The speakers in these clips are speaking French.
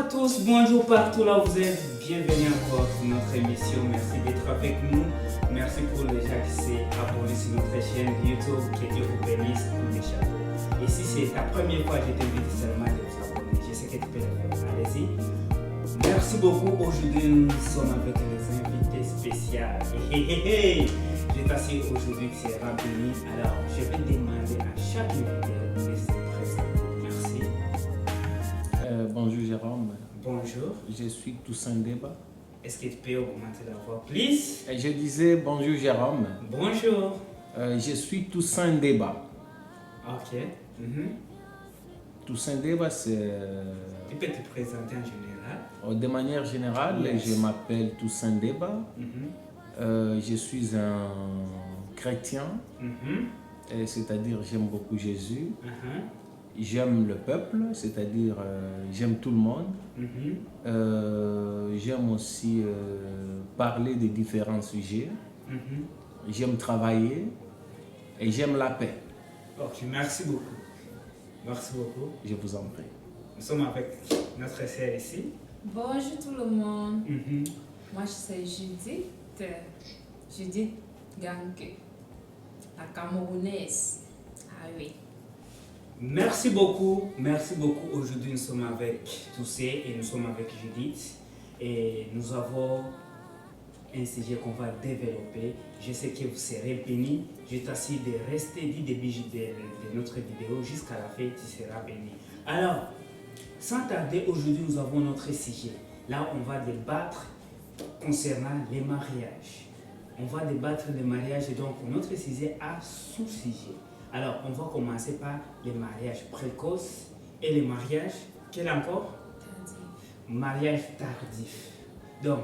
à tous, bonjour partout là où vous êtes, bienvenue encore sur notre émission, merci d'être avec nous, merci pour les gens qui s'est abonné sur notre chaîne YouTube, que Dieu vous bénisse pour les chapeaux. Et si c'est ta première fois, je t'invite seulement à vous abonner, je sais que tu peux le faire, allez-y. Merci beaucoup, aujourd'hui nous sommes avec les invités spéciaux. Je t'assure aujourd'hui que c'est béni, alors je vais demander à chaque invité de se présenter. Merci. Bonjour Jérôme. Bonjour. Je suis Toussaint Deba. Est-ce que tu peux augmenter la voix, please? Je disais bonjour Jérôme. Bonjour. Je suis Toussaint Deba. Ok. Mhm. Toussaint Deba, c'est... Tu peux te présenter en général? De manière générale, Yes. je m'appelle Toussaint Deba. Mhm. Je suis un chrétien, Mhm. c'est-à-dire j'aime beaucoup Jésus. Mhm. J'aime le peuple, c'est-à-dire j'aime tout le monde. Mhm. J'aime aussi parler de différents sujets. Mhm. J'aime travailler et j'aime la paix. Ok, merci beaucoup. Merci beaucoup. Je vous en prie. Nous sommes avec notre sœur ici. Bonjour tout le monde. Mhm. Moi, je suis Judith Ganke, la Camerounaise. Ah oui. Merci beaucoup, merci beaucoup. Aujourd'hui, nous sommes avec Toussé et nous sommes avec Judith. Et nous avons un sujet qu'on va développer. Je sais que vous serez bénis. Je t'assure de rester du début de notre vidéo jusqu'à la fin, tu seras béni. Alors, sans tarder, aujourd'hui, nous avons notre sujet. Là, on va débattre concernant les mariages. On va débattre des mariages et donc notre sujet a sous-sujet. Alors, on va commencer par les mariages précoces et les mariages, quel encore? Mariage tardif. Donc,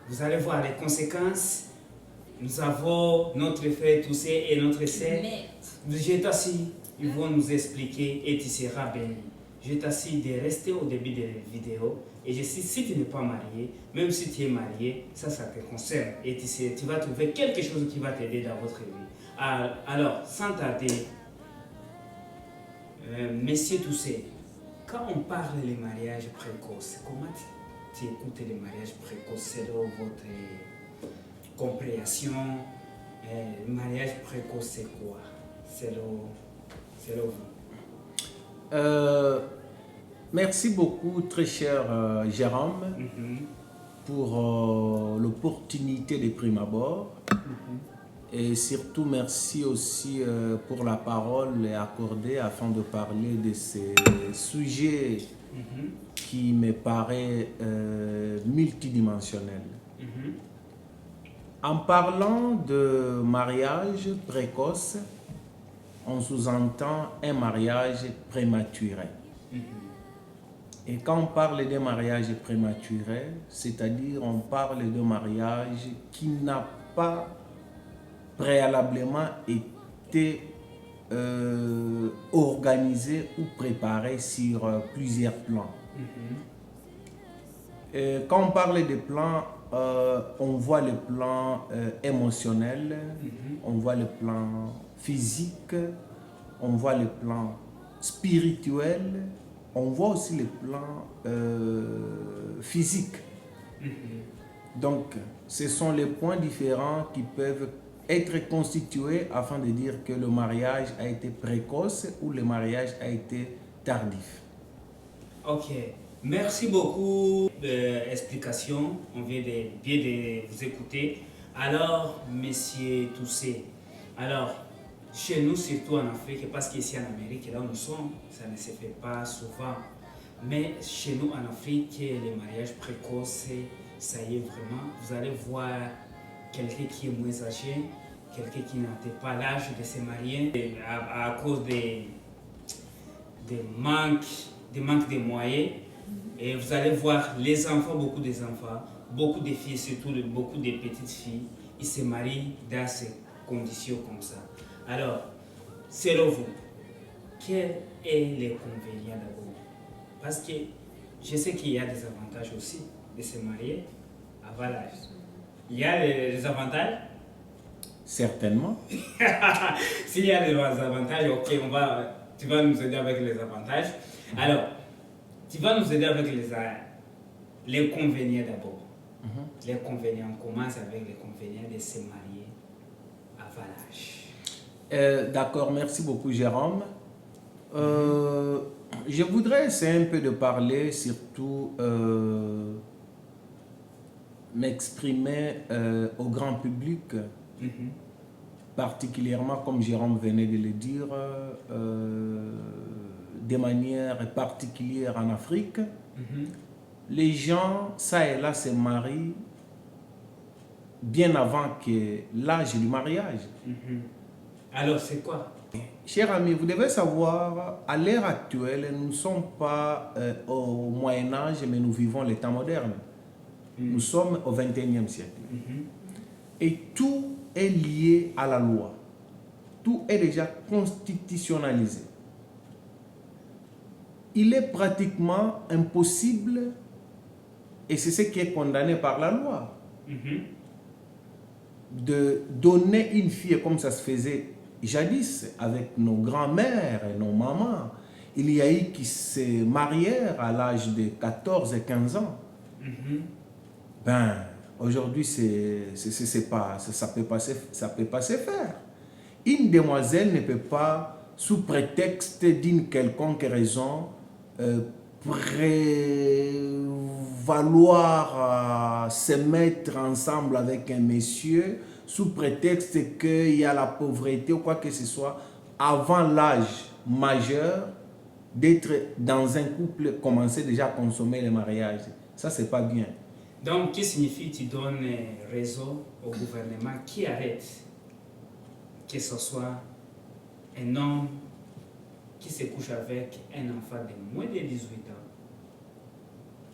vous allez voir les conséquences. Nous avons notre frère Toussé et notre sœur. Je t'assure, ils vont nous expliquer et tu seras béni. Je t'assure de rester au début de la vidéo. Et je sais, si tu n'es pas marié, même si tu es marié, ça te concerne. Et tu vas trouver quelque chose qui va t'aider dans votre vie. Alors, sans tarder, Monsieur Toussé, quand on parle des mariages précoces, comment tu écoutes les mariages précoces selon votre compréhension? Le mariage précoce, c'est quoi selon vous? Merci beaucoup, très cher Jérôme, pour l'opportunité de prime abord. Et surtout, merci aussi pour la parole accordée afin de parler de ces sujets qui me paraissent multidimensionnels. En parlant de mariage précoce, on sous-entend un mariage prématuré. Et quand on parle de mariage prématuré, c'est-à-dire on parle de mariage qui n'a pas préalablement été organisé ou préparé sur plusieurs plans. Et quand on parle de plans, on voit le plan émotionnel, on voit le plan physique, on voit le plan spirituel, on voit aussi le plan physique. Donc, ce sont les points différents qui peuvent être constitués afin de dire que le mariage a été précoce ou le mariage a été tardif. Ok, merci beaucoup de l'explication. On vient bien de vous écouter. Alors, Monsieur Toussé, alors, chez nous, surtout en Afrique, parce qu'ici en Amérique, là où nous sommes, ça ne se fait pas souvent. Mais chez nous en Afrique, les mariages précoces, ça y est vraiment. Vous allez voir quelqu'un qui est moins âgé, quelqu'un qui n'atteint pas l'âge de se marier à cause des manques de moyens. Et vous allez voir les enfants, beaucoup des enfants, beaucoup de filles, surtout beaucoup de petites filles, ils se marient dans ces conditions comme ça. Alors, selon vous, quel est l'inconvénient d'abord? Parce que je sais qu'il y a des avantages aussi de se marier avant l'âge. Il y a des avantages? Certainement. S'il y a des avantages, ok, tu vas nous aider avec les avantages. Alors, Tu vas nous aider avec les convénients d'abord. Les convénients, on commence avec les convénients de se marier avant l'âge. D'accord, merci beaucoup Jérôme. Je voudrais essayer un peu de parler, surtout m'exprimer au grand public, particulièrement comme Jérôme venait de le dire, de manière particulière en Afrique. Les gens, ça et là, se marient bien avant que l'âge du mariage. Alors, c'est quoi? Cher ami, vous devez savoir, à l'ère actuelle, nous ne sommes pas au Moyen-Âge, mais nous vivons les temps modernes. Nous sommes au XXIe siècle. Et tout est lié à la loi. Tout est déjà constitutionnalisé. Il est pratiquement impossible, et c'est ce qui est condamné par la loi, de donner une fille comme ça se faisait jadis avec nos grands-mères et nos mamans. Il y a eu qui se marièrent à l'âge de 14 et 15 ans. Ben, aujourd'hui, ça peut pas se faire. Une demoiselle ne peut pas, sous prétexte d'une quelconque raison, vouloir se mettre ensemble avec un monsieur sous prétexte qu'il y a la pauvreté ou quoi que ce soit, avant l'âge majeur, d'être dans un couple, commencer déjà à consommer le mariage. Ça, c'est pas bien. Donc, qu'est-ce que signifie tu donnes raison au gouvernement qui arrête que ce soit un homme qui se couche avec un enfant de moins de 18 ans,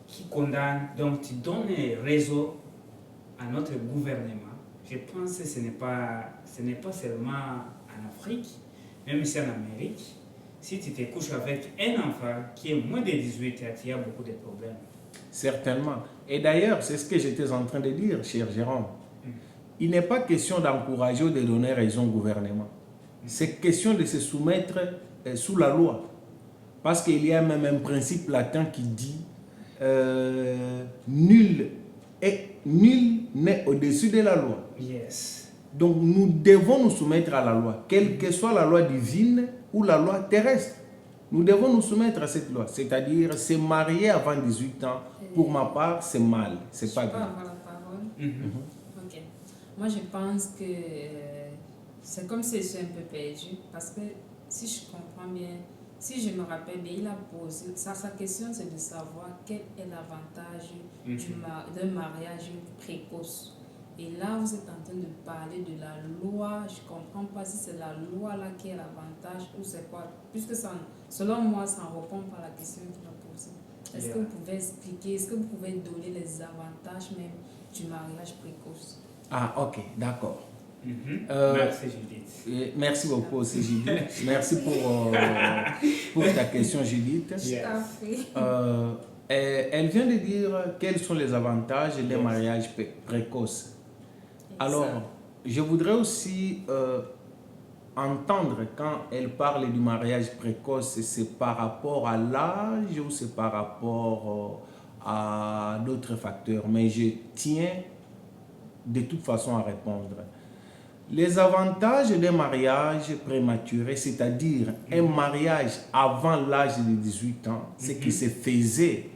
qui condamne, donc tu donnes raison à notre gouvernement. Je pense que ce n'est pas seulement en Afrique, même ici en Amérique. Si tu te couches avec un enfant qui est moins de 18 ans, il y a beaucoup de problèmes. Certainement. Et d'ailleurs, c'est ce que j'étais en train de dire, cher Jérôme. Il n'est pas question d'encourager ou de donner raison au gouvernement. C'est question de se soumettre sous la loi. Parce qu'il y a même un principe latin qui dit nul n'est au-dessus de la loi. Yes. Donc nous devons nous soumettre à la loi, quelle que soit la loi divine ou la loi terrestre. Nous devons nous soumettre à cette loi, c'est-à-dire se marier avant 18 ans. Pour ma part, c'est mal, c'est pas bien. Je peux avoir la parole? Ok. Moi, je pense que c'est comme si je suis un peu perdu, parce que si je comprends bien, si je me rappelle bien, il a posé, sa question c'est de savoir quel est l'avantage d'un mariage précoce. Et là, vous êtes en train de parler de la loi. Je ne comprends pas si c'est la loi là qui est l'avantage ou c'est quoi. Puisque ça, selon moi, ça ne répond pas à la question qu'il a posée. Est-ce que vous pouvez expliquer, est-ce que vous pouvez donner les avantages même du mariage précoce? Ah, ok, d'accord. Merci Judith. Merci beaucoup aussi Judith. Merci pour ta question Judith. Tout à fait. Elle vient de dire quels sont les avantages des mariages précoces. Alors, je voudrais aussi entendre quand elle parle du mariage précoce, c'est par rapport à l'âge ou c'est par rapport à d'autres facteurs. Mais je tiens de toute façon à répondre. Les avantages des mariages prématurés, c'est-à-dire un mariage avant l'âge de 18 ans, ce qui se faisait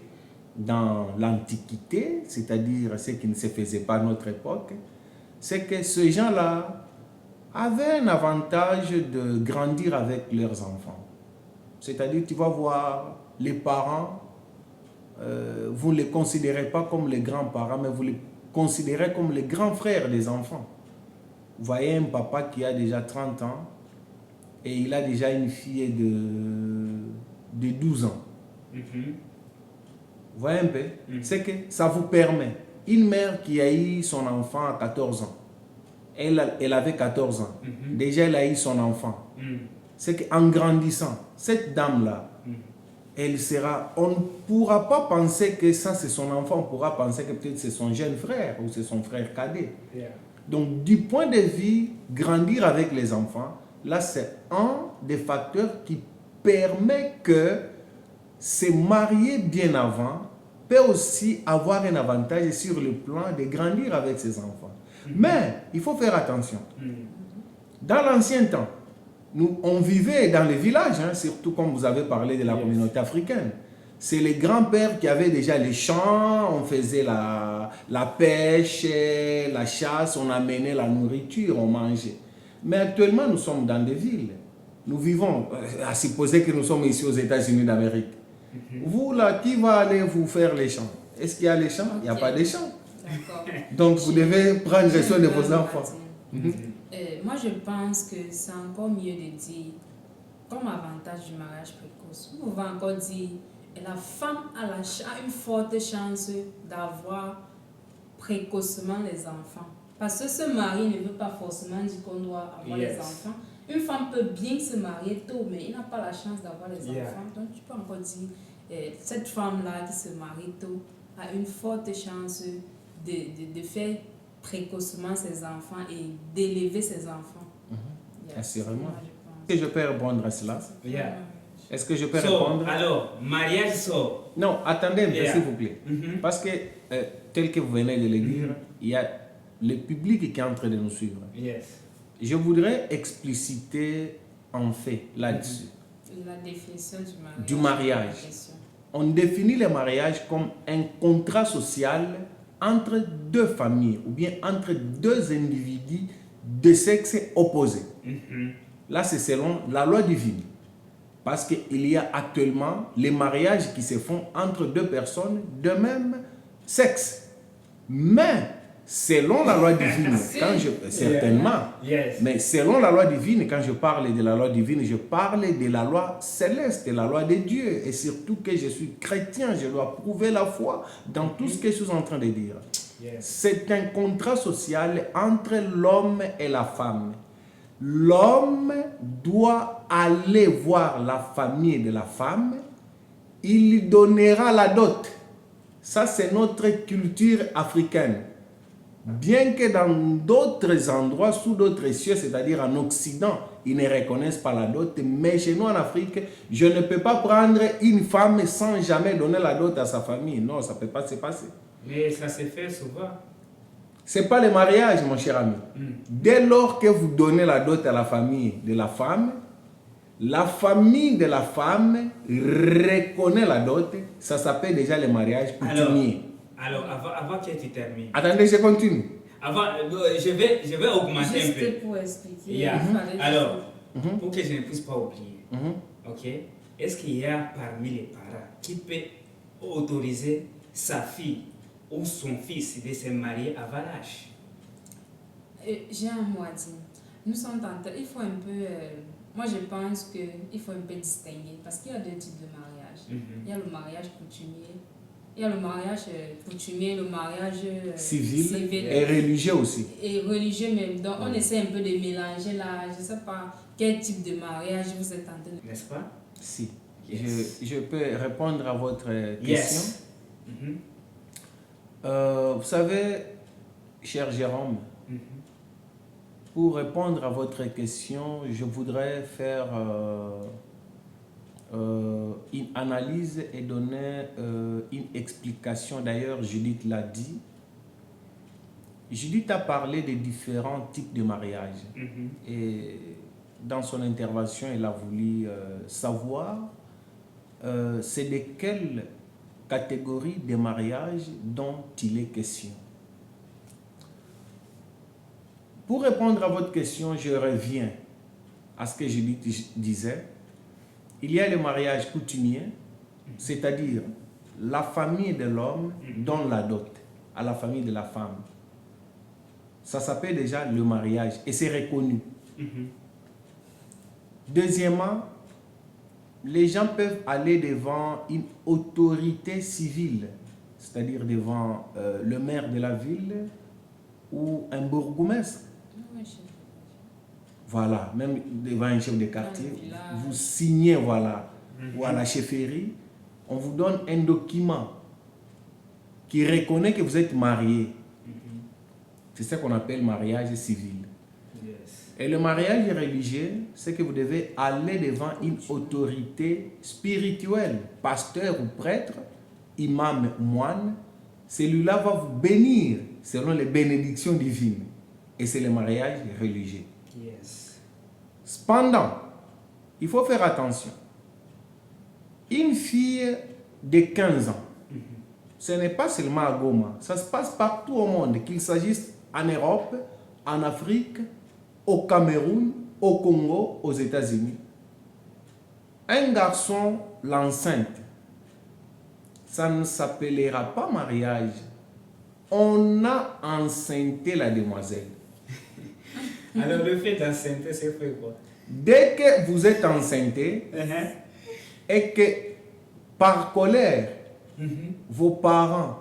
dans l'Antiquité, c'est-à-dire ce qui ne se faisait pas à notre époque, c'est que ces gens-là avaient un avantage de grandir avec leurs enfants. C'est-à-dire, tu vas voir les parents, vous ne les considérez pas comme les grands-parents, mais vous les considérez comme les grands frères des enfants. Vous voyez un papa qui a déjà 30 ans et il a déjà une fille de 12 ans. Vous voyez un peu? C'est que ça vous permet. Une mère qui a eu son enfant à 14 ans, elle avait 14 ans. Déjà, elle a eu son enfant. C'est qu'en grandissant, cette dame-là, elle sera... On ne pourra pas penser que ça, c'est son enfant. On pourra penser que peut-être c'est son jeune frère ou c'est son frère cadet. Donc, du point de vue, grandir avec les enfants, là, c'est un des facteurs qui permet que se marier bien avant peut aussi avoir un avantage sur le plan de grandir avec ses enfants. Mais il faut faire attention. Dans l'ancien temps, on vivait dans les villages, hein, surtout comme vous avez parlé de la communauté africaine. C'est les grands-pères qui avaient déjà les champs, on faisait la pêche, la chasse, on amenait la nourriture, on mangeait. Mais actuellement, nous sommes dans des villes. Nous vivons, à supposer que nous sommes ici aux États-Unis d'Amérique. Vous, là, qui va aller vous faire les champs? Est-ce qu'il y a les champs? Il n'y a pas de champs. Donc, vous devez prendre soin de vos enfants. Moi, je pense que c'est encore mieux de dire, comme avantage du mariage précoce, on va encore dire, la femme a une forte chance d'avoir précocement les enfants. Parce que ce mari ne veut pas forcément dire qu'on doit avoir les enfants. Une femme peut bien se marier tôt, mais il n'a pas la chance d'avoir les enfants. Donc, tu peux encore dire, cette femme-là qui se marie tôt a une forte chance de faire précocement ses enfants et d'élever ses enfants. Assurément. Est-ce que je peux répondre à cela? Est-ce que je peux répondre? Alors, mariage Non, attendez un peu, s'il vous plaît. Parce que, tel que vous venez de le dire, il y a le public qui est en train de nous suivre. Je voudrais expliciter en fait là-dessus. La définition du mariage. Du mariage. On définit le mariage comme un contrat social entre deux familles ou bien entre deux individus de sexe opposé. Là, c'est selon la loi divine. Parce qu'il y a actuellement les mariages qui se font entre deux personnes de même sexe. Mais selon la loi divine, certainement, mais selon la loi divine, quand je parle de la loi divine, je parle de la loi céleste, de la loi de Dieu. Et surtout que je suis chrétien, je dois prouver la foi dans tout ce que je suis en train de dire. C'est un contrat social entre l'homme et la femme. L'homme doit aller voir la famille de la femme, il lui donnera la dot. Ça, c'est notre culture africaine. Bien que dans d'autres endroits, sous d'autres cieux, c'est-à-dire en Occident, ils ne reconnaissent pas la dot, mais chez nous en Afrique, je ne peux pas prendre une femme sans jamais donner la dot à sa famille. Non, ça ne peut pas se passer. Mais ça se fait souvent. Ce n'est pas le mariage, mon cher ami. Dès lors que vous donnez la dot à la famille de la famille de la femme reconnaît la dot. Ça s'appelle déjà le mariage coutumier. Alors avant que tu termines. Attendez, je continue. Avant, je vais augmenter un peu. Juste pour expliquer. Alors, pour que je ne puisse pas oublier, ok? Est-ce qu'il y a parmi les parents qui peut autoriser sa fille ou son fils de se marier avant l'âge? J'ai un mot à dire. Nous sommes tentés, il faut un peu... moi, je pense qu'il faut un peu distinguer. Parce qu'il y a deux types de mariage. Il y a le mariage coutumier. Il y a le mariage coutumier, le mariage civil et religieux aussi. Et religieux même. Donc, on essaie un peu de mélanger là. Je ne sais pas quel type de mariage vous êtes tenté de... N'est-ce pas? Si. Je peux répondre à votre question. Vous savez, cher Jérôme, pour répondre à votre question, je voudrais faire une analyse et donner une explication. D'ailleurs, Judith l'a dit. Judith a parlé des différents types de mariage. Et dans son intervention, elle a voulu savoir c'est de quelle catégorie de mariage dont il est question. Pour répondre à votre question, je reviens à ce que Judith disait. Il y a le mariage coutumier, c'est-à-dire la famille de l'homme donne la dot à la famille de la femme. Ça s'appelle déjà le mariage et c'est reconnu. Deuxièmement, les gens peuvent aller devant une autorité civile, c'est-à-dire devant le maire de la ville ou un bourgmestre. Voilà, même devant un chef de quartier, vous signez, voilà, ou à la chefferie, on vous donne un document qui reconnaît que vous êtes marié. C'est ça qu'on appelle mariage civil. Et le mariage religieux, c'est que vous devez aller devant une autorité spirituelle, pasteur ou prêtre, imam ou moine. Celui-là va vous bénir selon les bénédictions divines. Et c'est le mariage religieux. Yes. Cependant, il faut faire attention. Une fille de 15 ans, ce n'est pas seulement à Goma, ça se passe partout au monde, qu'il s'agisse en Europe, en Afrique, au Cameroun, au Congo, aux États-Unis. Un garçon l'enceinte, ça ne s'appellera pas mariage. On a enceinté la demoiselle. Alors, le fait d'enceinte, c'est fait quoi? Dès que vous êtes enceinté et que par colère, vos parents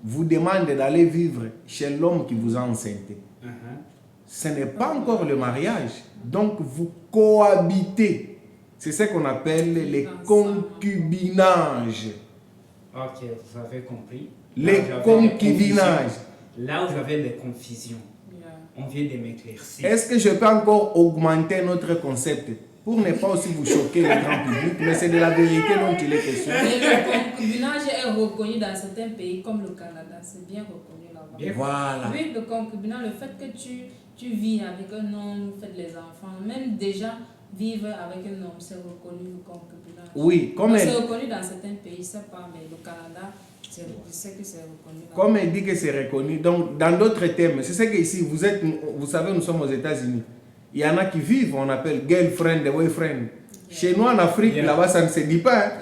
vous demandent d'aller vivre chez l'homme qui vous a enceinté, ce n'est pas encore le mariage. Donc, vous cohabitez. C'est ce qu'on appelle les concubinages. Ok, vous avez compris. Les concubinages. Là où j'avais les confusions, on vient de m'éclaircir. Est-ce que je peux encore augmenter notre concept pour ne pas aussi vous choquer le grand public, mais c'est de la vérité dont il est question. Et le concubinage est reconnu dans certains pays comme le Canada, c'est bien reconnu là-bas. Voilà. Oui, le concubinage, le fait que tu vis avec un homme, vous faites les enfants, même déjà vivre avec un homme, c'est reconnu le concubinage. Oui, comme c'est reconnu dans certains pays, je ne sais pas, mais le Canada, je sais que c'est reconnu. Comme elle dit que c'est reconnu, donc dans d'autres termes, c'est ce que ici, vous savez, nous sommes aux États-Unis. Il y en a qui vivent, on appelle girlfriend, boyfriend. Chez nous en Afrique, là-bas, ça ne se dit pas.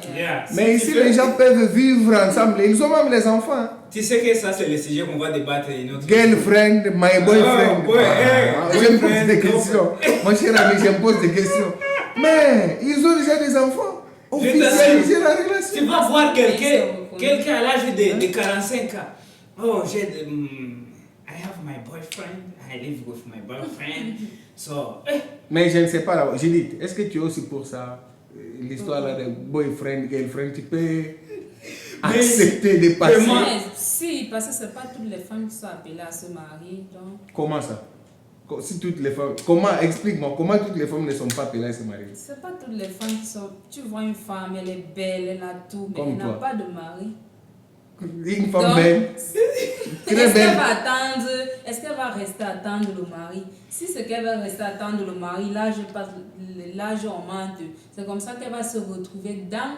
Mais ici, les gens peuvent vivre ensemble. Ils ont même les enfants. Tu sais que ça, c'est le sujet qu'on va débattre. Girlfriend, my boyfriend. Je me pose des questions. Mon cher ami, je me pose des questions. Mais ils ont déjà des enfants. Officialiser la relation. Tu vas voir quelqu'un à l'âge de 45 ans. Oh, I have my boyfriend. I live with my boyfriend. So, Mais je ne sais pas, Judith, est-ce que tu es aussi pour ça? L'histoire là de boyfriend, girlfriend, tu peux accepter de passer? Si, parce que ce n'est pas toutes les femmes qui sont appelées à se marier. Donc... Comment ça? Si toutes les femmes, comment, explique-moi, comment toutes les femmes ne sont pas appelées à se marier? Ce n'est pas toutes les femmes qui sont... Tu vois une femme, elle est belle, elle a tout, mais comme elle n'a pas de mari. Une femme belle, très belle. Est-ce qu'elle va rester attendre le mari? Si c'est qu'elle va rester attendre le mari, là je passe l'âge augmente. C'est comme ça qu'elle va se retrouver dans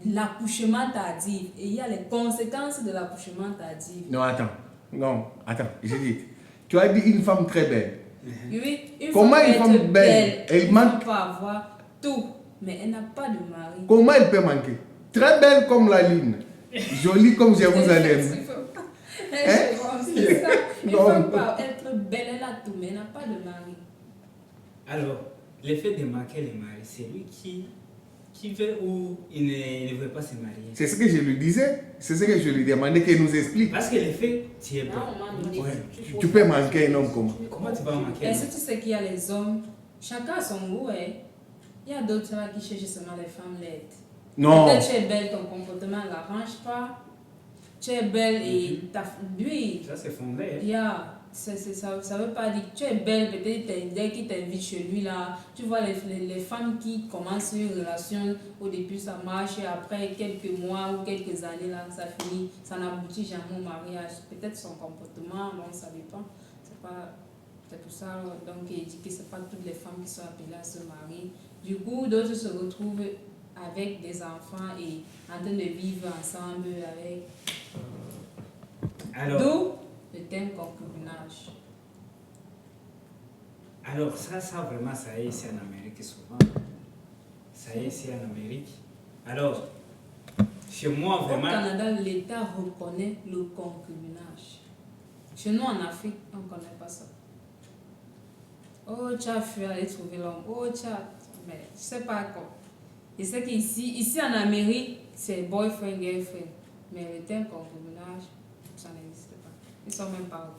l'accouchement tardif. Et il y a les conséquences de l'accouchement tardif. Non, attends, j'ai dit. Tu as dit une femme très belle. Oui, comment une femme belle? Elle manque. peut avoir tout, mais elle n'a pas de mari. Comment elle peut manquer? Très belle comme la lune. Jolie comme Jérusalem. Il ne faut pas être belle, elle a tout, mais elle n'a pas de mari. Alors, le fait de manquer le mari, c'est lui qui veut ou il ne veut pas se marier. C'est ce que je lui disais. C'est ce que je lui demandais qu'il nous explique. Parce que le fait, tu es bon. Tu peux manquer un homme comment? Comment tu vas manquer? Est-ce que tu sais qu'il y a les hommes, chacun a son goût, hein? Il y a d'autres qui cherchent seulement les femmes laides. Non. Peut-être tu es belle, ton comportement ne l'arrange pas. Tu es belle et lui. Ça, c'est fondé. Ça ne veut pas dire que tu es belle, peut-être dès qu'il t'invite chez lui là. Tu vois les femmes qui commencent une relation, au début ça marche et après quelques mois ou quelques années là, ça finit. Ça n'aboutit jamais au mariage. Peut-être son comportement, on ne savait pas. C'est pour ça donc, il dit que ce n'est pas toutes les femmes qui sont appelées à se marier. Du coup, d'autres se retrouvent avec des enfants et en train de vivre ensemble avec. D'où le thème concubinage. Alors ça vraiment, ça est ici en Amérique souvent. Ça est ici en Amérique. Alors, chez moi vraiment... Au Canada, l'État reconnaît le concubinage. Chez nous en Afrique, on ne connaît pas ça. Oh, tu as fui aller trouver l'homme. Oh, tu as... Mais je ne sais pas quoi. Je sais qu'ici en Amérique, c'est boyfriend, girlfriend. Mais le thème concubinage, ça n'existe pas. Ils ne sont même pas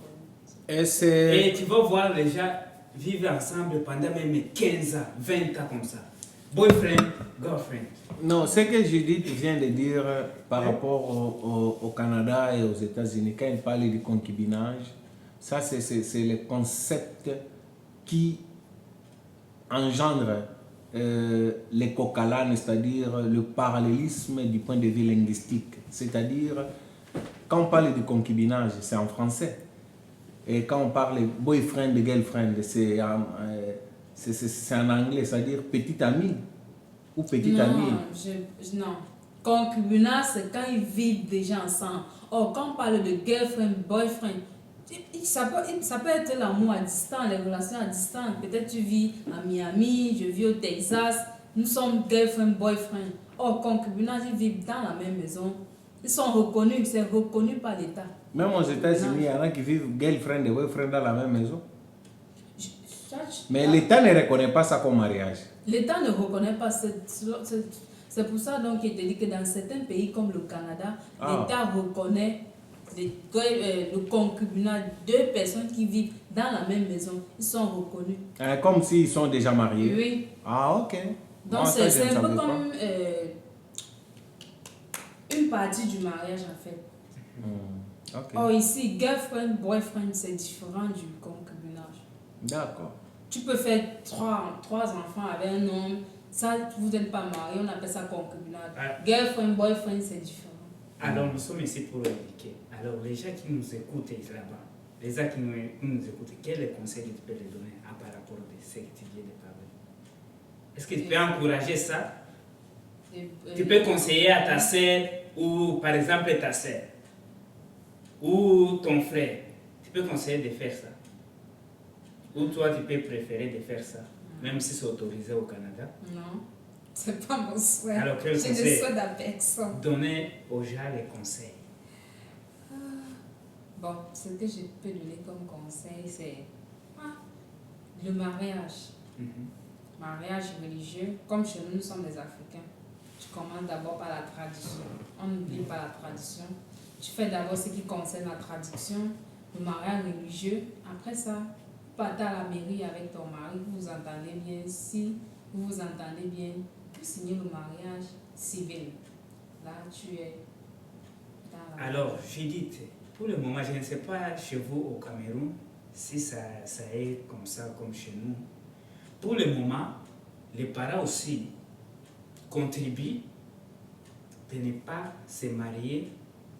reconnus. Et tu vas voir les gens vivre ensemble pendant même 15 ans, 20 ans comme ça. Boyfriend, girlfriend. Non, ce que Judith vient de dire par rapport au Canada et aux États-Unis, quand elle parle du concubinage, ça c'est le concept qui engendre les coq à l'âne, c'est-à-dire le parallélisme du point de vue linguistique. C'est-à-dire, quand on parle de concubinage, c'est en français. Et quand on parle de boyfriend, de girlfriend, c'est en anglais, c'est-à-dire petite amie ou petite amie. Non. Concubinage, c'est quand ils vivent déjà ensemble. Or, quand on parle de girlfriend, boyfriend, ça peut être l'amour à distance, les relations à distance. Peut-être tu vis à Miami, je vis au Texas, nous sommes girlfriend, boyfriend. Or, concubinage, ils vivent dans la même maison. Ils sont reconnus, c'est reconnu par l'État. Même aux États-Unis, il y en a qui vivent girlfriend et boyfriend dans la même maison. Mais l'État ne reconnaît pas ça comme mariage. L'État ne reconnaît pas. C'est pour ça donc qu'il te dit que dans certains pays comme le Canada, l'État reconnaît le concubinage. Deux personnes qui vivent dans la même maison, ils sont reconnus. Comme s'ils sont déjà mariés. Oui. Ah, ok. Donc c'est un peu comme une partie du mariage en fait. Okay. Or ici, girlfriend, boyfriend, c'est différent du concubinage. D'accord. Tu peux faire trois enfants avec un homme, ça, vous n'êtes pas mariés, on appelle ça concubinage. Girlfriend, boyfriend, c'est différent. Alors nous sommes ici pour l'indiquer. Alors les gens qui nous écoutent là-bas, les gens qui nous écoutent, quels conseils tu peux les donner par rapport à ce que tu viens de parler? Est-ce que tu peux encourager ça? Tu peux conseiller à ta sœur ou par exemple ta sœur ou ton frère, tu peux conseiller de faire ça. Ou toi, tu peux préférer de faire ça, même si c'est autorisé au Canada. Non, c'est pas mon souhait. Alors, quel conseil? Je ne souhaite à personne. Donner aux gens les conseils. Bon, ce que je peux donner comme conseil, c'est le mariage. Mariage religieux, comme chez nous, nous sommes des Africains. Tu commences d'abord par la tradition. On n'oublie pas la tradition. Tu fais d'abord ce qui concerne la tradition, le mariage religieux. Après ça, tu partes à la mairie avec ton mari, vous vous entendez bien. Si vous vous entendez bien, tu signes le mariage civil. Là, tu es dans la... Alors, Judith, pour le moment, je ne sais pas chez vous au Cameroun si ça est comme ça, comme chez nous. Pour le moment, les parents aussi contribuent de ne pas se marier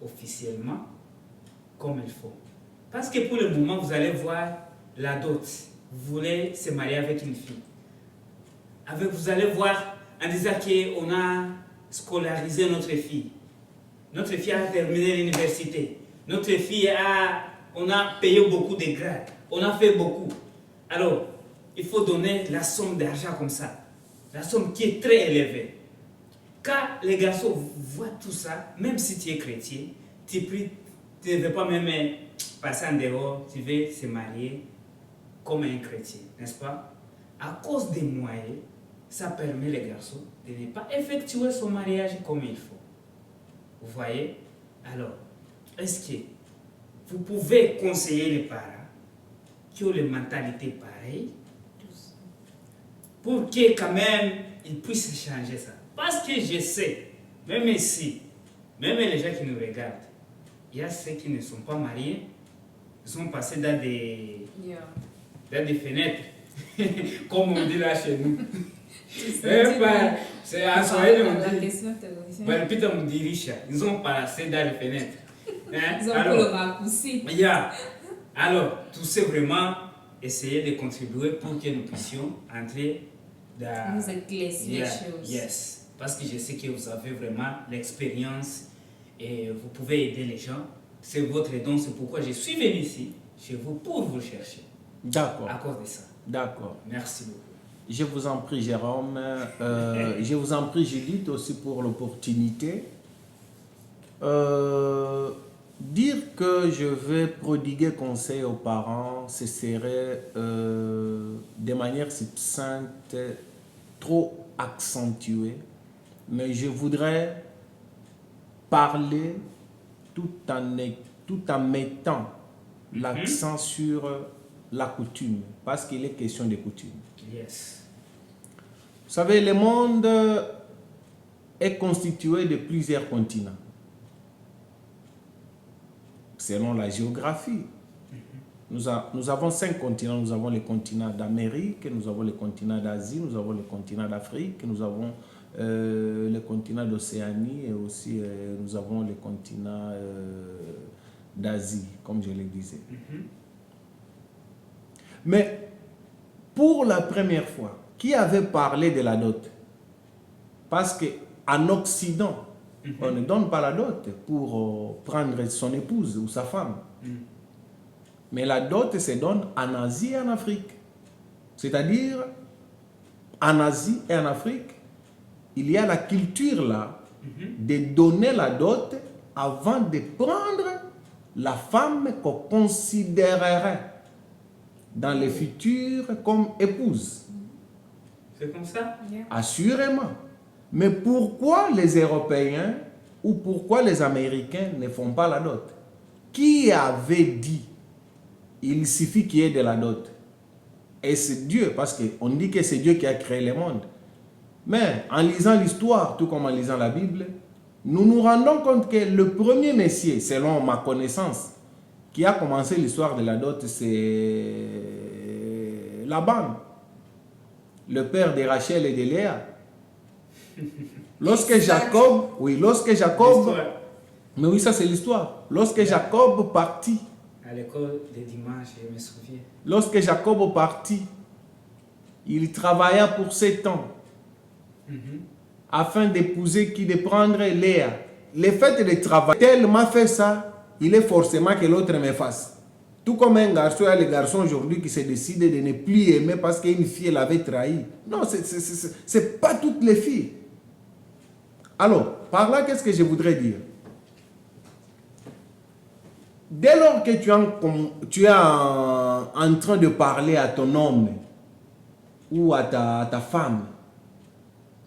officiellement comme il faut. Parce que pour le moment, vous allez voir la dot. Vous voulez se marier avec une fille. Vous allez voir en disant qu'on a scolarisé notre fille. Notre fille a terminé l'université. Notre fille on a payé beaucoup de grades. On a fait beaucoup. Alors, il faut donner la somme d'argent comme ça. La somme qui est très élevée. Quand les garçons voient tout ça, même si tu es chrétien, tu ne veux pas même passer en dehors, tu veux se marier comme un chrétien, n'est-ce pas? À cause des moyens, ça permet les garçons de ne pas effectuer son mariage comme il faut. Vous voyez? Alors, est-ce que vous pouvez conseiller les parents qui ont les mentalités pareilles pour que quand même ils puissent changer ça? Parce que je sais, même ici, même les gens qui nous regardent, il y a ceux qui ne sont pas mariés, ils sont passés dans des fenêtres, comme on dit là chez nous. C'est en Swahili, on dit. Ils ont passé dans les fenêtres. Ils ont pris le raccourci. Alors, tout c'est vraiment essayer de contribuer pour que nous puissions entrer dans... Nous éclaircir les choses. Yes. Parce que je sais que vous avez vraiment l'expérience et vous pouvez aider les gens. C'est votre don, c'est pourquoi je suis venu ici, chez vous, pour vous chercher. D'accord. À cause de ça. D'accord. Merci beaucoup. Je vous en prie, Jérôme. Je vous en prie, Judith, aussi pour l'opportunité. Dire que je vais prodiguer conseil aux parents, ce serait de manière succincte, trop accentuée. Mais je voudrais parler tout en mettant l'accent sur la coutume, parce qu'il est question de coutume. Yes. Vous savez, le monde est constitué de plusieurs continents, selon la géographie. Nous avons 5 continents. Nous avons le continent d'Amérique, nous avons le continent d'Asie, nous avons le continent d'Afrique, nous avons le continent d'Océanie et aussi nous avons le continent d'Asie, comme je le disais. Mais pour la première fois, qui avait parlé de la dot? Parce qu'en Occident, on ne donne pas la dot pour prendre son épouse ou sa femme. Mais la dot se donne en Asie et en Afrique. C'est-à-dire, en Asie et en Afrique, il y a la culture là de donner la dot avant de prendre la femme qu'on considérerait dans le futur comme épouse. C'est comme ça? Assurément. Mais pourquoi les Européens ou pourquoi les Américains ne font pas la dot? Qui avait dit il suffit qu'il y ait de la dot? Et c'est Dieu, parce qu'on dit que c'est Dieu qui a créé le monde. Mais en lisant l'histoire, tout comme en lisant la Bible, nous nous rendons compte que le premier Messie, selon ma connaissance, qui a commencé l'histoire de la dot, c'est Laban, le père de Rachel et de Léa. Lorsque Jacob, mais oui, ça c'est l'histoire. Lorsque Jacob partit, à l'école des dimanches, je me souviens. Lorsque Jacob partit, il travailla pour 7 ans afin d'épouser de prendre Léa. Le fait de travailler tellement fait ça, il est forcément que l'autre me fasse. Tout comme un garçon, il y a les garçons aujourd'hui qui se décident de ne plus aimer parce qu'une fille l'avait trahi. Non, c'est pas toutes les filles. Alors, par là, qu'est-ce que je voudrais dire? Dès lors que tu es en train de parler à ton homme ou à ta femme,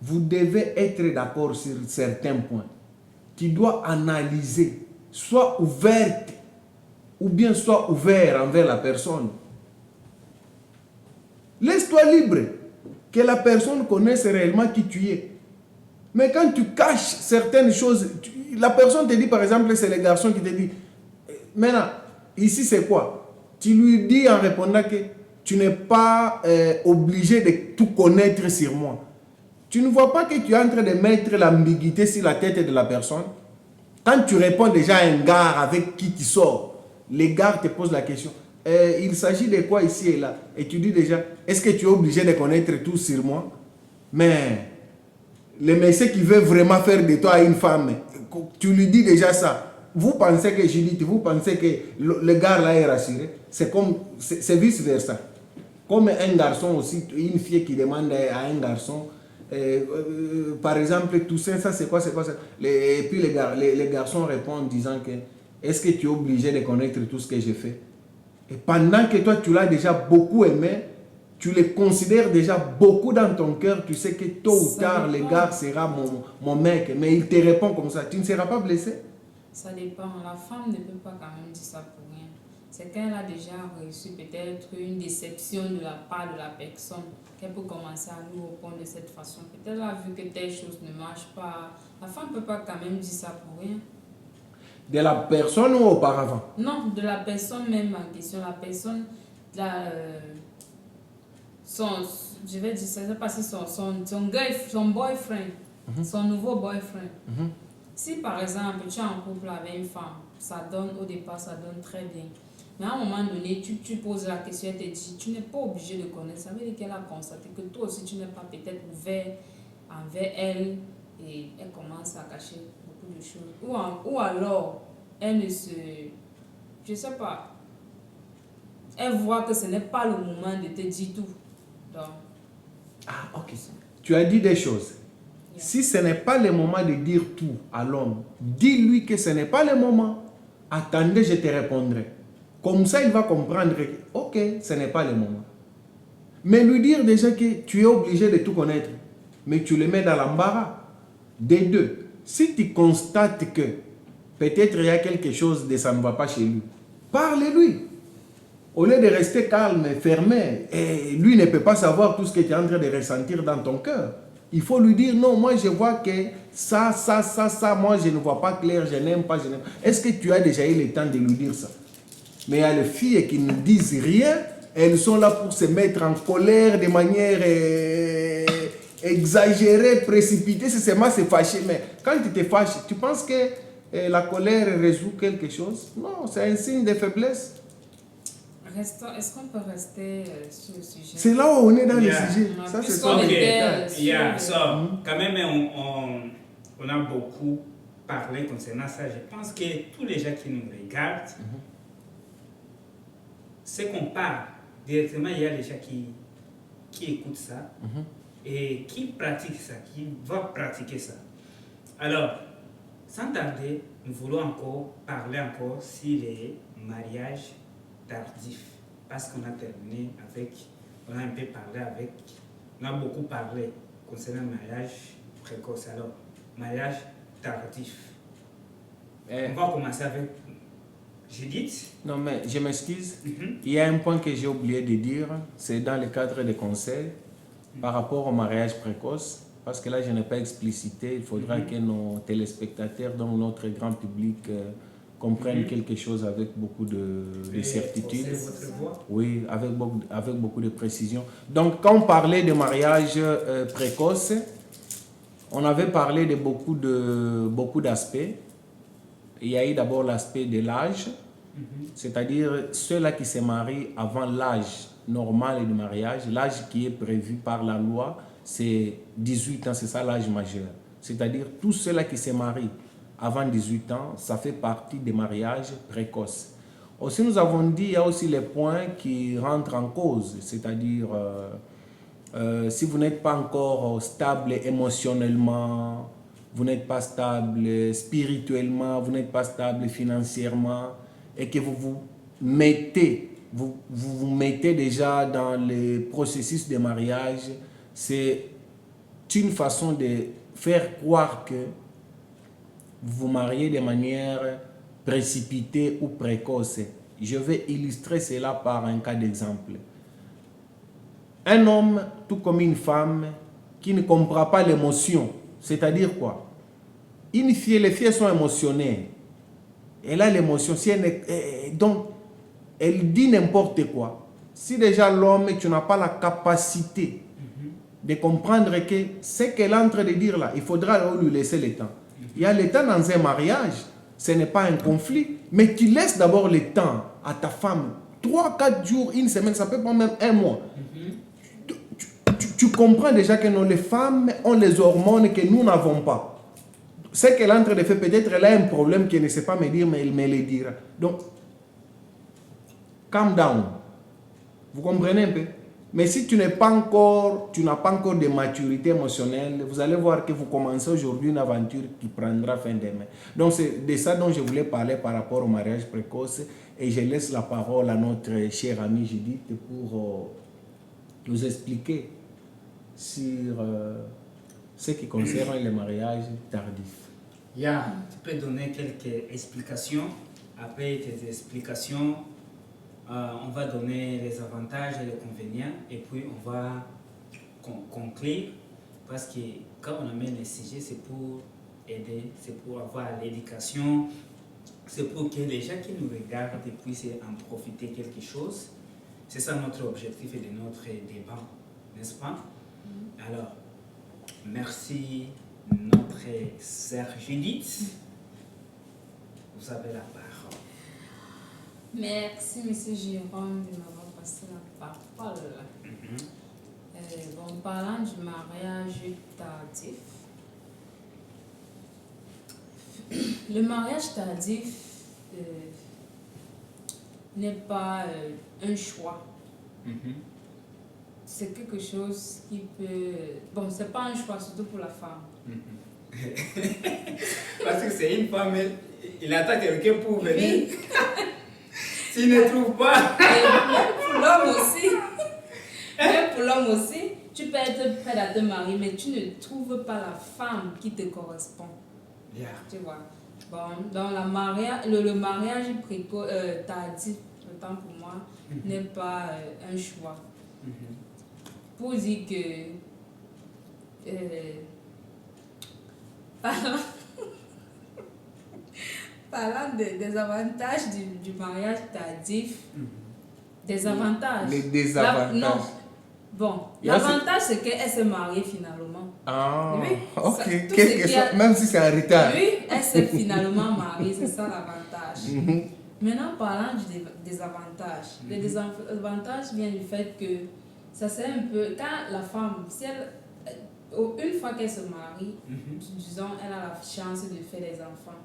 vous devez être d'accord sur certains points. Tu dois analyser, soit ouverte ou bien soit ouvert envers la personne. Laisse-toi libre, que la personne connaisse réellement qui tu es. Mais quand tu caches certaines choses, la personne te dit par exemple, c'est le garçon qui te dit, maintenant, ici c'est quoi? Tu lui dis en répondant que tu n'es pas obligé de tout connaître sur moi. Tu ne vois pas que tu es en train de mettre l'ambiguïté sur la tête de la personne? Quand tu réponds déjà à un gars avec qui tu sors, les gars te posent la question, il s'agit de quoi ici et là? Et tu dis déjà, est-ce que tu es obligé de connaître tout sur moi? Mais le monsieur qui veut vraiment faire de toi une femme, tu lui dis déjà ça. Vous pensez que Judith, vous pensez que le gars là est rassuré? C'est vice versa. Comme un garçon aussi, une fille qui demande à un garçon, par exemple, tout ça, c'est quoi ça? Et puis les garçons répondent en disant que est-ce que tu es obligé de connaître tout ce que j'ai fait? Et pendant que toi tu l'as déjà beaucoup aimé, tu le considères déjà beaucoup dans ton cœur, tu sais que tôt ou tard le gars sera mon mec, mais il te répond comme ça, tu ne seras pas blessé? Ça dépend. La femme ne peut pas quand même dire ça pour rien. C'est qu'elle a déjà reçu peut-être une déception de la part de la personne, qu'elle peut commencer à nous répondre de cette façon. Peut-être elle a vu que telle chose ne marche pas. La femme ne peut pas quand même dire ça pour rien. De la personne ou auparavant? Non, de la personne même en question. La personne, je vais dire ça, c'est parce que son boyfriend, son nouveau boyfriend. Si par exemple tu es en couple avec une femme, ça donne au départ, ça donne très bien. Mais à un moment donné, tu poses la question, elle te dit, tu n'es pas obligé de connaître. Ça veut dire qu'elle a constaté que toi aussi tu n'es pas peut-être ouvert envers elle et elle commence à cacher beaucoup de choses. Ou alors, elle ne se... Je ne sais pas. Elle voit que ce n'est pas le moment de te dire tout. Donc, ah, ok. Tu as dit des choses. Si ce n'est pas le moment de dire tout à l'homme, dis-lui que ce n'est pas le moment. Attendez, je te répondrai. Comme ça, il va comprendre que, ok, ce n'est pas le moment. Mais lui dire déjà que tu es obligé de tout connaître, mais tu le mets dans l'embarras. Des deux, si tu constates que peut-être il y a quelque chose de ça ne va pas chez lui, parle-lui. Au lieu de rester calme, fermé, et lui ne peut pas savoir tout ce que tu es en train de ressentir dans ton cœur. Il faut lui dire, non, moi je vois que ça, moi je ne vois pas clair, je n'aime pas, je n'aime pas. Est-ce que tu as déjà eu le temps de lui dire ça? Mais il y a les filles qui ne disent rien. Elles sont là pour se mettre en colère de manière exagérée, précipitée. C'est seulement se fâcher. Mais quand tu te fâches, tu penses que la colère résout quelque chose? Non, c'est un signe de faiblesse. Est-ce qu'on peut rester sur le sujet? C'est là où on est dans le sujet. Ça, c'est ça. Quand même, on a beaucoup parlé concernant ça. Je pense que tous les gens qui nous regardent, c'est qu'on parle directement, il y a des gens qui écoutent ça et qui pratiquent ça, qui vont pratiquer ça. Alors, sans tarder, nous voulons parler sur les mariages tardifs, parce qu'on a terminé on a un peu parlé on a beaucoup parlé concernant le mariage précoce. Alors, mariage tardif. On va commencer avec Judith. Non, mais je m'excuse. Il y a un point que j'ai oublié de dire, c'est dans le cadre des conseils par rapport au mariage précoce, parce que là, je n'ai pas explicité. Il faudra que nos téléspectateurs, donc notre grand public, comprennent quelque chose avec beaucoup de certitude. Oui, avec beaucoup de précision. Donc, quand on parlait de mariage précoce, on avait parlé de beaucoup d'aspects. Il y a eu d'abord l'aspect de l'âge, c'est-à-dire ceux-là qui se marient avant l'âge normal de mariage, l'âge qui est prévu par la loi, c'est 18 ans, c'est ça l'âge majeur. C'est-à-dire tous ceux-là qui se marient avant 18 ans, ça fait partie des mariages précoces. Aussi, nous avons dit, il y a aussi les points qui rentrent en cause, c'est-à-dire si vous n'êtes pas encore stable émotionnellement, vous n'êtes pas stable spirituellement, vous n'êtes pas stable financièrement, et que vous vous mettez déjà dans le processus de mariage, c'est une façon de faire croire que vous vous mariez de manière précipitée ou précoce. Je vais illustrer cela par un cas d'exemple. Un homme, tout comme une femme, qui ne comprend pas l'émotion, c'est-à-dire quoi? Les filles sont émotionnées. Elle a l'émotion. Donc, elle dit n'importe quoi. Si déjà l'homme, tu n'as pas la capacité de comprendre que ce qu'elle est en train de dire là, il faudra lui laisser le temps. Il y a le temps dans un mariage, ce n'est pas un conflit, mais tu laisses d'abord le temps à ta femme. 3, 4 jours, une semaine, ça peut prendre même un mois. Tu comprends déjà que les femmes ont les hormones que nous n'avons pas. Ce qu'elle est en train de faire, peut-être elle a un problème qu'elle ne sait pas me dire, mais elle me le dira. Donc, calm down. Vous comprenez un peu? Mais si tu n'as pas encore de maturité émotionnelle, vous allez voir que vous commencez aujourd'hui une aventure qui prendra fin demain. Donc, c'est de ça dont je voulais parler par rapport au mariage précoce. Et je laisse la parole à notre chère amie Judith pour nous expliquer sur ce qui concerne le mariage tardif. Tu peux donner quelques explications. Après tes explications, on va donner les avantages et les inconvénients et puis on va conclure, parce que quand on amène les sujets, c'est pour aider, c'est pour avoir l'éducation, c'est pour que les gens qui nous regardent puissent en profiter quelque chose. C'est ça notre objectif et de notre débat, n'est-ce pas? Alors, merci notre sœur Judith. Vous avez la parole. Merci, M. Jérôme, de m'avoir passé la parole. En parlant du mariage tardif, le mariage tardif n'est pas un choix. C'est quelque chose qui peut... Bon, c'est pas un choix, surtout pour la femme. Parce que c'est une femme, il attend quelqu'un pour venir. S'il ne trouve pas... Même pour l'homme aussi. Même pour l'homme aussi, tu peux être prêt à te marier, mais tu ne trouves pas la femme qui te correspond. Tu vois. Bon, dans le mariage tardif, autant pour moi, n'est pas un choix. Pour dire que Parlant des avantages du mariage tardif, des avantages. Les désavantages. Non. Bon, Là, l'avantage, c'est qu'elle s'est mariée finalement. Ah, Oui, ok. ça, tout ce Quelque qui a- chose, même si c'est en retard. Oui, elle s'est finalement mariée, c'est ça l'avantage. Maintenant, parlant des avantages. Les désavantages viennent du fait que ça c'est un peu... Quand la femme, si elle, une fois qu'elle se marie, disons, elle a la chance de faire des enfants.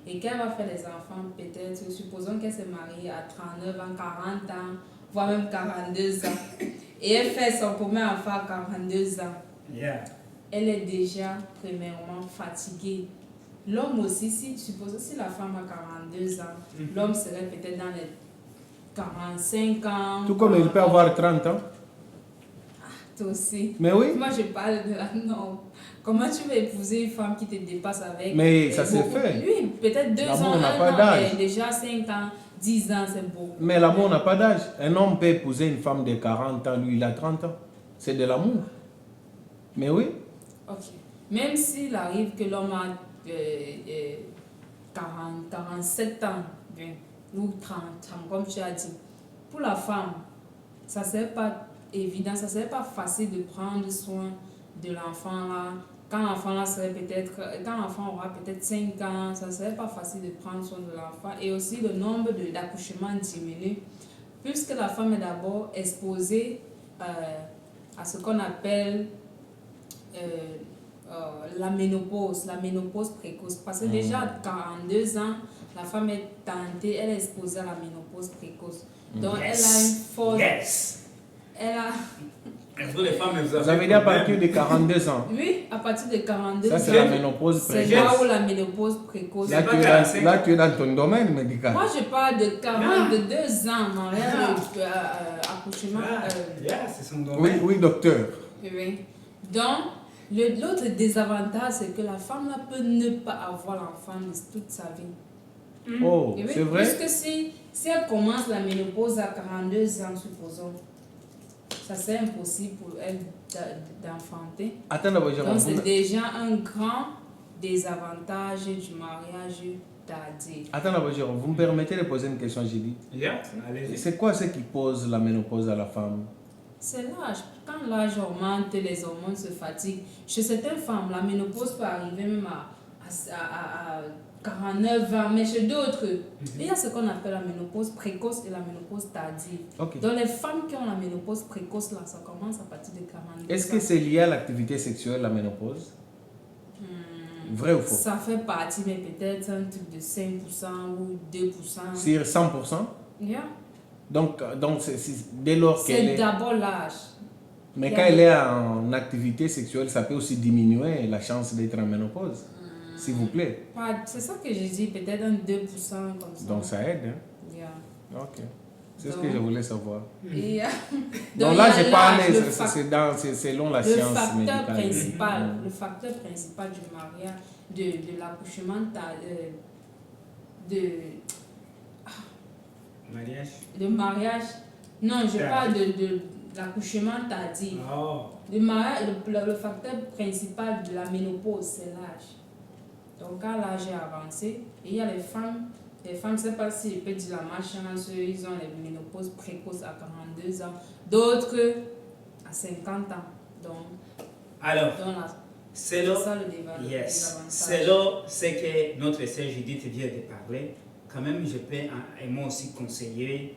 Et qu'elle va faire des enfants, peut-être, supposons qu'elle s'est mariée à 39 ans, 40 ans, voire même 42 ans. Et elle fait son premier enfant à 42 ans. Yeah. Elle est déjà, premièrement, fatiguée. L'homme aussi, supposons si la femme a 42 ans, l'homme serait peut-être dans les 45 ans. Tout comme il peut avoir 30 ans. Toi aussi. Mais oui. Moi, je parle de la norme. Comment tu vas épouser une femme qui te dépasse avec... Mais ça s'est fait. Oui, peut-être 2 L'amour ans, n'a 1 pas an, d'âge. mais déjà 5 ans, 10 ans, c'est beaucoup. Mais l'amour n'a pas d'âge. Un homme peut épouser une femme de 40 ans, lui il a 30 ans. C'est de l'amour. Mais oui. Ok. Même s'il arrive que l'homme a 47 ans, bien, ou 30 ans, comme tu as dit, pour la femme, ça ne serait pas évident, ça ne serait pas facile de prendre soin de l'enfant là. Quand l'enfant là serait peut-être, quand l'enfant aura peut-être 5 ans, ça ne serait pas facile de prendre soin de l'enfant. Et aussi le nombre d'accouchements diminue, puisque la femme est d'abord exposée à ce qu'on appelle la ménopause précoce. Parce que déjà à 42 ans, la femme est tentée, elle est exposée à la ménopause précoce. Donc elle a une forte... Yes. Elle a... Est-ce que les femmes, Vous avez dit à partir de 42 ans. Oui, à partir de 42 ans. Ça, c'est la ménopause C'est précoce. là où la ménopause précoce. Là, tu es dans ton domaine médical. Moi, je parle de 42 ans, mariage, accouchement. C'est son domaine. Oui, oui, docteur. Oui. Donc, l'autre désavantage, c'est que la femme là, peut ne pas avoir l'enfant toute sa vie. Oh, Et oui, c'est vrai? puisque si elle commence la ménopause à 42 ans, supposons, ça c'est impossible pour elle d'enfanter. Attends, d'abord, Donc c'est déjà un grand désavantage du mariage tardif. Attends, d'abord, Jérôme, vous me permettez de poser une question, j'ai dit. Yeah, allez-y. C'est quoi ce qui pose la ménopause à la femme? C'est l'âge. Quand l'âge augmente, les hormones se fatiguent. Chez certaines femmes, la ménopause peut arriver même à 49 ans, mais chez d'autres, il y a ce qu'on appelle la ménopause précoce et la ménopause tardive. Okay. Donc les femmes qui ont la ménopause précoce, là, ça commence à partir de 42 ans. Est-ce que c'est lié à l'activité sexuelle, la ménopause? Vrai ou faux? Ça fait partie, mais peut-être un truc de 5% ou 2%. Sur 100%? Yeah. Donc dès lors qu'elle C'est est... d'abord l'âge. Mais quand elle est en activité sexuelle, ça peut aussi diminuer la chance d'être en ménopause. S'il vous plaît. C'est ça que j'ai dit, peut-être un 2% comme ça. Donc ça aide, hein? Yeah. Ok. C'est ce que je voulais savoir. Et, Donc là, j'ai parlé, l'âge, c'est selon la le science facteur médicale. principal, le facteur principal du mariage, de l'accouchement Mariage. de mariage. Non, je Tardif. parle de l'accouchement tardif. Oh. Le facteur principal de la ménopause, c'est l'âge. Donc, quand l'âge est avancé, et il y a les femmes, je ne sais pas si je peux dire la malchance, ils ont les ménopauses précoces à 42 ans, d'autres à 50 ans. Donc, Alors, c'est ça le débat. yes. Selon ce que notre sœur Judith vient de parler, quand même, je peux moi aussi conseiller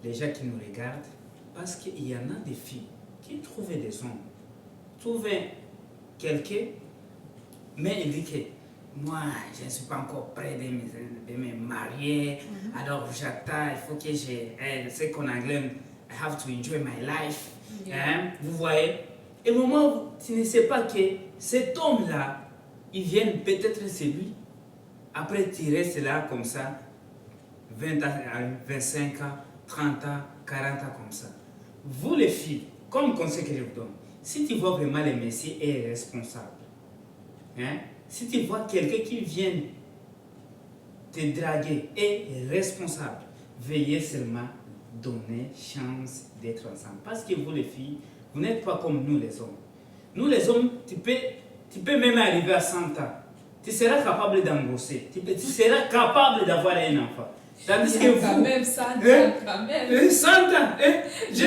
les gens qui nous regardent, parce qu'il y en a des filles qui trouvent des hommes, trouvent quelqu'un, mais il dit que moi, je ne suis pas encore prêt de me marier, alors j'attends, il faut que ce qu'on anglais, I have to enjoy my life. Yeah. Hein? Vous voyez? Et au moment où tu ne sais pas que cet homme-là, il vient peut-être c'est lui, après tu restes là comme ça, 20 ans, 25 ans, 30 ans, 40 ans comme ça. Vous les filles, comme conseil que je vous donne, si tu vois vraiment le Messie est responsable, hein? Si tu vois quelqu'un qui vient te draguer et est responsable, veuillez seulement donner chance d'être ensemble. Parce que vous les filles, vous n'êtes pas comme nous les hommes. Nous les hommes, tu peux même arriver à 100 ans. tu seras capable d'embosser, tu seras capable d'avoir un enfant. Tandis que quand vous, même, ça, quand même. 100 ans, j'ai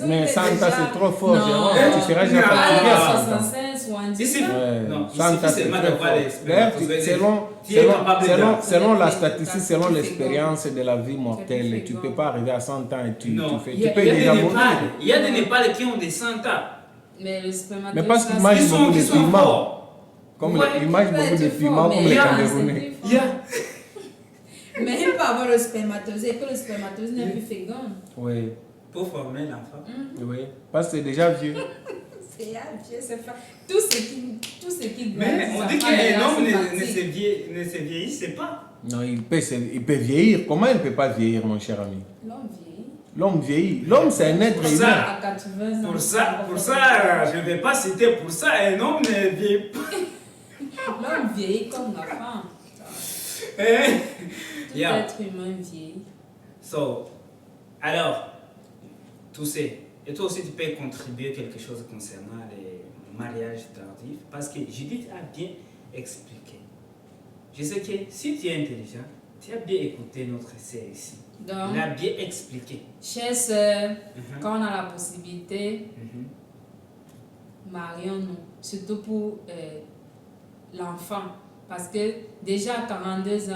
Mais 100 ans, c'est trop fort, Non. Jérôme. Tu seras déjà Non. fatigué à 100 ans. 65, 70 Ici, ans. Ouais, non, 100 ans, il suffit c'est seulement très d'avoir fort. les D'ailleurs, spermatozoïdes. tu- Tu es capable de- selon la de- statistique, selon de- l'expérience de la vie mortelle, de- tu ne peux pas arriver à 100 ans et tu Non, fais. il Tu y a peux des déjà Népal, mourir. il y a des Népal qui ont des 100 ans. Mais le spermatozoïde, Mais parce ça, qu'ils mangent Ils beaucoup sont, de ils sont piments. forts. Comme Ouais, ils mangent peut beaucoup de être piments fort, comme mais les il y a un Camerounais. certain Il y a- Mais il peut avoir le spermatozoïde, que le spermatozoïde n'est plus fécond. Oui, Pour former l'enfant. oui. Parce que c'est déjà vieux. C'est vieux, c'est fa- Tout ce qui Mais grandit, on ça dit prend des qu'un homme racines ne parties. se vieillissait pas. Non, il peut vieillir. Comment il ne peut pas vieillir, mon cher ami? L'homme vieillit. L'homme vieillit. L'homme, c'est un être Pour humain. ça, À 80 ans. Pour ça, je ne vais pas citer pour ça, un homme ne vieillit pas. L'homme vieillit comme l'enfant. Eh? Tout Yeah. être humain vieillit. Alors, tu sais, et toi aussi tu peux contribuer quelque chose concernant les mariages tardifs, parce que Judith a bien expliqué. Je sais que si tu es intelligent, tu as bien écouté notre essai ici. Donc, Il a bien expliqué. chères sœurs, Mhm. quand on a la possibilité, marions-nous, surtout pour l'enfant. Parce que déjà à 42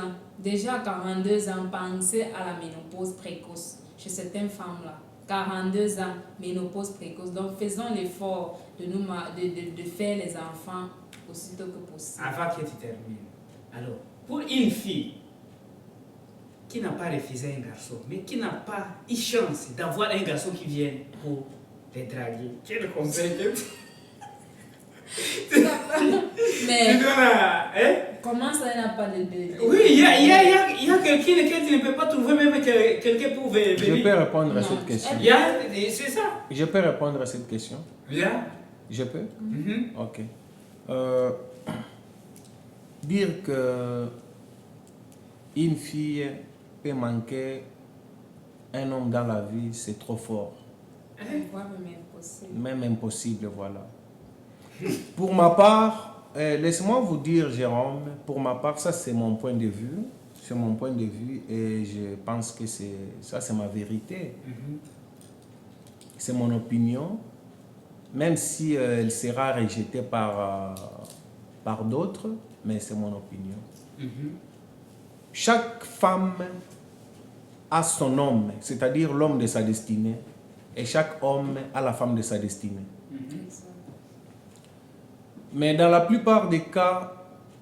ans, pensez à la ménopause précoce chez certaines femmes-là. 42 ans, ménopause précoce. Donc faisons l'effort de faire les enfants aussitôt que possible. Avant que tu termines. Alors, pour une fille qui n'a pas refusé un garçon, mais qui n'a pas eu chance d'avoir un garçon qui vienne pour les draguer, quel conseil que tu Mais donnes à... Hein? comment ça n'a pas de... Oui, il y a quelqu'un que tu ne peux pas trouver, même quelqu'un pour venir. Je peux répondre à Non. cette question. C'est ça. Je peux répondre à cette question. Bien. Je peux? Mhm. Ok. Dire que une fille peut manquer un homme dans la vie, c'est trop fort. Voire même possible. Même impossible, voilà. Pour ma part, laissez-moi vous dire, Jérôme, pour ma part, ça c'est mon point de vue. C'est mon point de vue et je pense que ça c'est ma vérité. Mhm. C'est mon opinion. Même si elle sera rejetée par d'autres, mais c'est mon opinion. Mhm. Chaque femme a son homme, c'est-à-dire l'homme de sa destinée, et chaque homme a la femme de sa destinée. Mais dans la plupart des cas,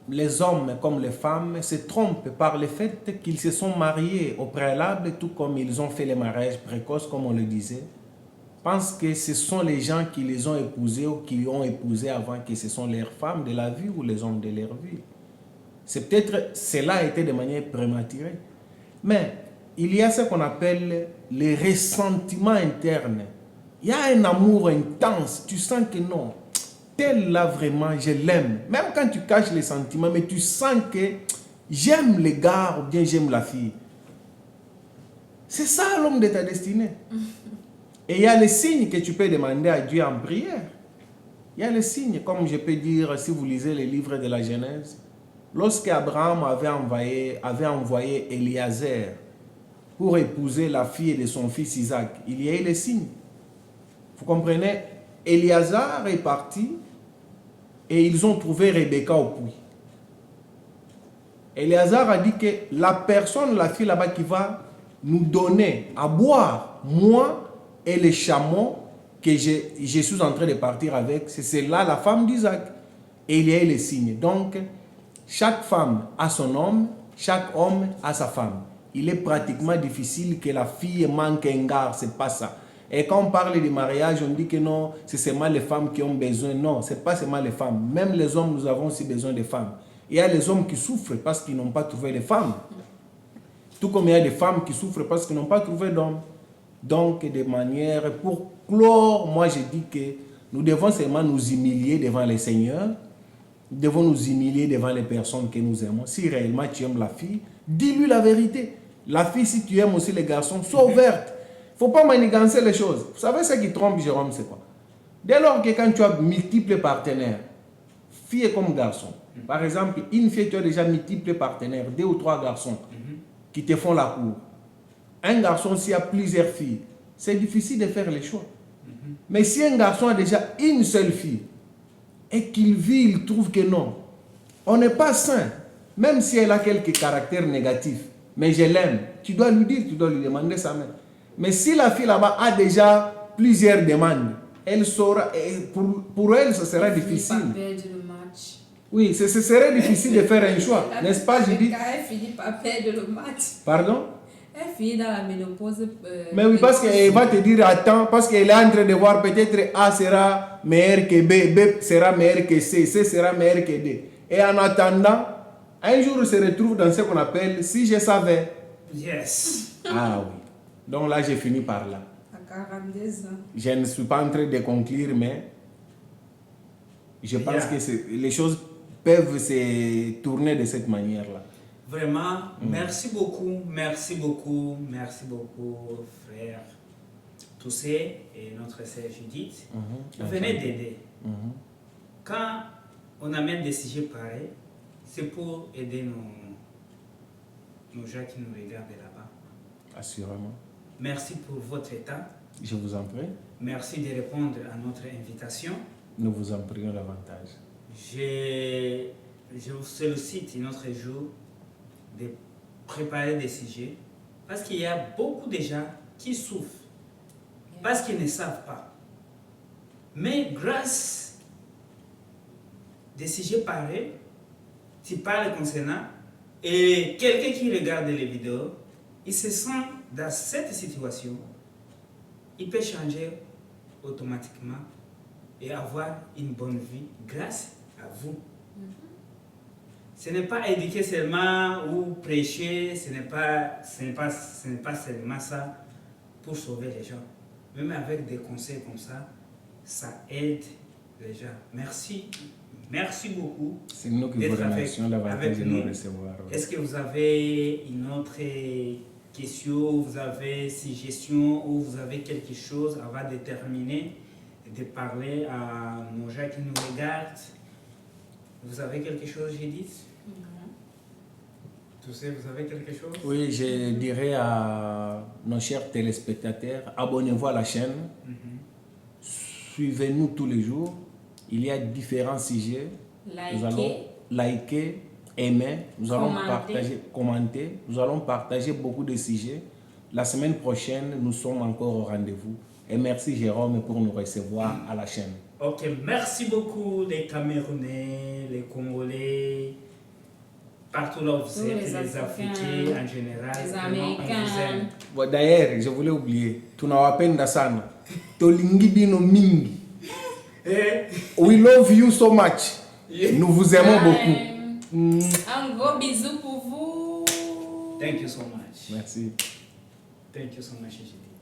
les hommes comme les femmes se trompent par le fait qu'ils se sont mariés au préalable, tout comme ils ont fait les mariages précoces, comme on le disait. Pensent que ce sont les gens qui les ont épousés ou qui ont épousé avant que ce sont leurs femmes de la vie ou les hommes de leur vie. C'est peut-être cela a été de manière prématurée. Mais il y a ce qu'on appelle les ressentiments internes. Il y a un amour intense. Tu sens que non, tel là vraiment, je l'aime. Même quand tu caches les sentiments, mais tu sens que j'aime le gars ou bien j'aime la fille. C'est ça l'homme de ta destinée. Et il y a les signes que tu peux demander à Dieu en prière. Il y a les signes, comme je peux dire, si vous lisez les livres de la Genèse, lorsque Abraham avait envoyé Eliezer pour épouser la fille de son fils Isaac, il y a eu les signes. Vous comprenez? Éléazar est parti et ils ont trouvé Rebecca au puits. Éléazar a dit que la personne, la fille là-bas qui va nous donner à boire, moi et les chameaux que je suis en train de partir avec, c'est là la femme d'Isaac. Et il y a eu les signes. Donc, chaque femme a son homme, chaque homme a sa femme. Il est pratiquement difficile que la fille manque un gars, c'est pas ça. Et quand on parle de mariage, on dit que non, c'est seulement les femmes qui ont besoin. Non, c'est pas seulement les femmes. Même les hommes, nous avons aussi besoin de femmes. Il y a les hommes qui souffrent parce qu'ils n'ont pas trouvé les femmes. Tout comme il y a des femmes qui souffrent parce qu'ils n'ont pas trouvé d'hommes. Donc, de manière, pour clore, moi je dis que nous devons seulement nous humilier devant le Seigneur. Nous devons nous humilier devant les personnes que nous aimons. Si réellement tu aimes la fille, dis-lui la vérité. La fille, si tu aimes aussi les garçons, sois ouverte. Il ne faut pas manigancer les choses. Vous savez ce qui trompe, Jérôme, c'est quoi? Dès lors que quand tu as multiples partenaires, filles comme garçons, Par exemple, une fille, tu as déjà multiples partenaires, 2 ou 3 garçons qui te font la cour. Un garçon, s'il y a plusieurs filles, c'est difficile de faire les choix. Mais si un garçon a déjà une seule fille et qu'il vit, il trouve que non, on n'est pas sain. Même si elle a quelques caractères négatifs, mais je l'aime, tu dois lui dire, tu dois lui demander sa main. Mais si la fille là-bas a déjà plusieurs demandes, elle saura, et pour elle, ce sera difficile. Pas perdre le match. Oui, ce serait difficile de faire un choix, n'est-ce pas, Judith? Elle finit par perdre le match. Pardon? Elle finit dans la ménopause. Mais oui, parce qu'elle va te dire attends, parce qu'elle est en train de voir peut-être A sera meilleur que B, B sera meilleur que C, C sera meilleur que D. Et en attendant, un jour, on se retrouve dans ce qu'on appelle si je savais. Yes. Ah oui. Donc là, j'ai fini par là. À 42 ans. Je ne suis pas en train de conclure, mais je pense que les choses peuvent se tourner de cette manière-là. Vraiment, merci beaucoup, frère Toussé et notre sœur Judith. Vous venez d'aider. Quand on amène des sujets pareils, c'est pour aider nos gens qui nous regardent là-bas. Assurément. Merci pour votre temps. Je vous en prie. Merci de répondre à notre invitation. Nous vous en prions davantage. Je vous sollicite un autre jour de préparer des sujets parce qu'il y a beaucoup de gens qui souffrent parce qu'ils ne savent pas. Mais grâce à des sujets pareils, tu parles concernant et quelqu'un qui regarde les vidéos, il se sent dans cette situation, il peut changer automatiquement et avoir une bonne vie grâce à vous. Ce n'est pas éduquer seulement ou prêcher, ce n'est pas seulement ça pour sauver les gens. Même avec des conseils comme ça aide les gens. Merci beaucoup. C'est nous qui vous remercions davantage de nous recevoir. Est-ce que vous avez une autre question, vous avez une suggestion ou vous avez quelque chose avant de terminer, de parler à nos gens qui nous regardent? Vous avez quelque chose, Judith? Tu sais, vous avez quelque chose? Oui, je dirais à nos chers téléspectateurs, abonnez-vous à la chaîne, suivez-nous tous les jours. Il y a différents sujets. Nous allons liker, aimer, nous allons partager, commenter. Nous allons partager beaucoup de sujets. La semaine prochaine, nous sommes encore au rendez-vous. Et merci Jérôme pour nous recevoir à la chaîne. Ok, merci beaucoup les Camerounais, les Congolais, partout là où vous êtes, les Africains en général. Les Américains. Bon, d'ailleurs, je voulais oublier, tunawapenda sana. Tolingi bino mingi. We love you so much. Nous vous aimons beaucoup. Un gros bisou pour vous. Thank you so much. Merci. Thank you so much, Gigi.